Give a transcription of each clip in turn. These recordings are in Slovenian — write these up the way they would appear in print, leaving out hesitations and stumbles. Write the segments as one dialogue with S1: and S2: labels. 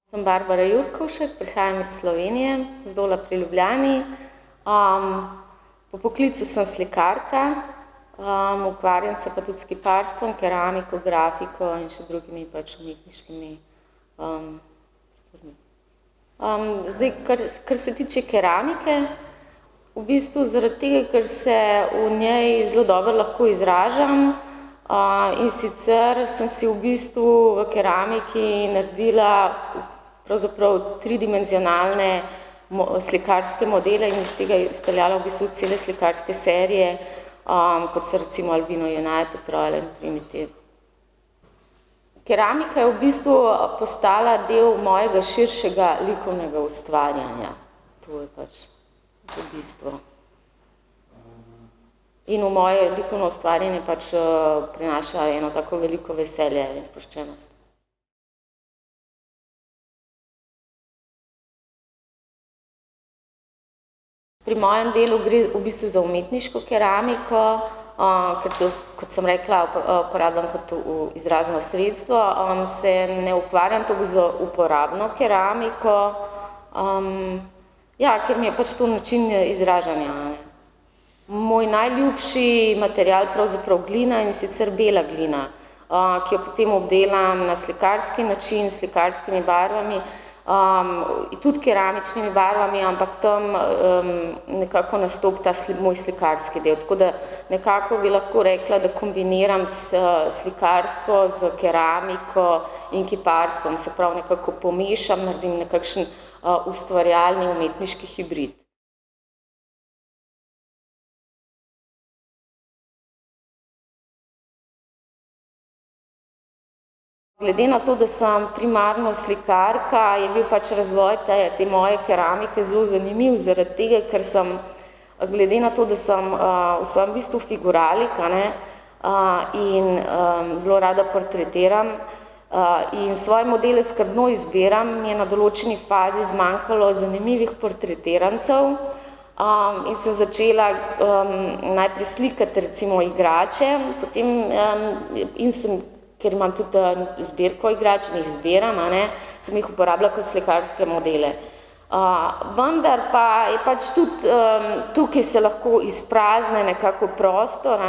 S1: Sem Barbara Jurkovšek, prihajam iz Slovenije, z Dola pri Ljubljani. Po poklicu sem slikarka, ukvarjam se pa tudi s kiparstvom, keramiko, grafiko in še drugimi umetniškimi stvarmi. Zdaj, kar se tiče keramike, v bistvu zaradi tega, ker se v njej zelo dobro lahko izražam, in sicer sem si v bistvu v keramiki naredila pravzaprav tridimenzionalne slikarske modele in iz tega izpeljala v bistvu cele slikarske serije, kot so recimo Albino United, Royal and Primitive. Keramika je v bistvu postala del mojega širšega likovnega ustvarjanja. To je pač v bistvu. In v moje likovno ustvarjanje pač prinaša eno tako veliko veselje in sproščenost. Pri mojem delu gre v bistvu za umetniško keramiko, ker to, kot sem rekla, uporabljam kot izrazno sredstvo, se ne ukvarjam toliko z uporabno keramiko, ker mi je pač to način izražanja. Moj najljubši material pravzaprav glina, in sicer bela glina, ki jo potem obdelam na slikarski način, s slikarskimi barvami, tudi keramičnimi barvami, ampak tam nekako nastopi ta moj slikarski del. Tako da nekako bi lahko rekla, da kombiniram slikarstvo z keramiko in kiparstvom, se pravi nekako pomešam, naredim nekakšen ustvarjalni umetniški hibrid. Glede na to, da sem primarno slikarka, je bil pač razvoj te moje keramike zelo zanimiv, zaradi tega, ker sem, glede na to, da sem v svojem bistvu figuralik, in zelo rada portretiram, in svoje modele skrbno izbiram, mi je na določeni fazi zmanjkalo zanimivih portretirancev, in sem začela najprej slikati recimo igrače, potem ker imam tudi zbirko igrač in jih zbiram, sem jih uporabljala kot slikarske modele. Vendar pa je pač tudi tukaj se lahko izprazne nekako prostor,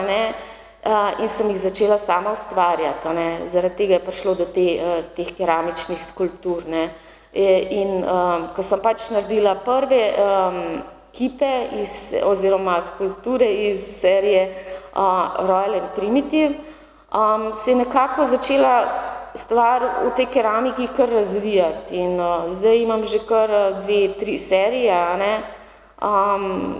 S1: in sem jih začela sama ustvarjati, zaradi tega je prišlo do teh keramičnih skulptur. In ko sem pač naredila prve kipe oziroma skulpture iz serije Royal and Primitive, se je nekako začela stvar v tej keramiki kar razvijati in zdaj imam že kar 2-3 serije,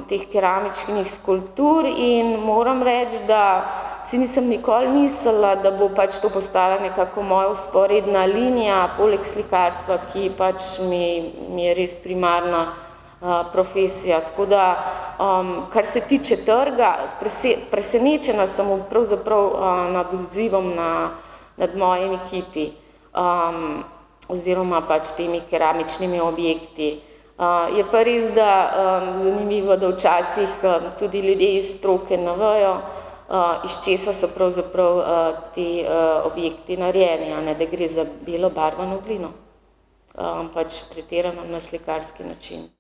S1: teh keramičnih skulptur in moram reči, da si nisem nikoli mislila, da bo pač to postala nekako moja vzporedna linija, poleg slikarstva, ki pač mi je res primarna profesija. Tako da, kar se tiče trga, presenečena sem pravzaprav nad odzivom nad mojimi kipi oziroma pač temi keramičnimi objekti. Je pa res, da zanimivo, da včasih tudi ljudje iz stroke ne vejo, iz česa so pravzaprav ti objekti narejeni, da gre za belo barvano glino, pač tretirano na slikarski način.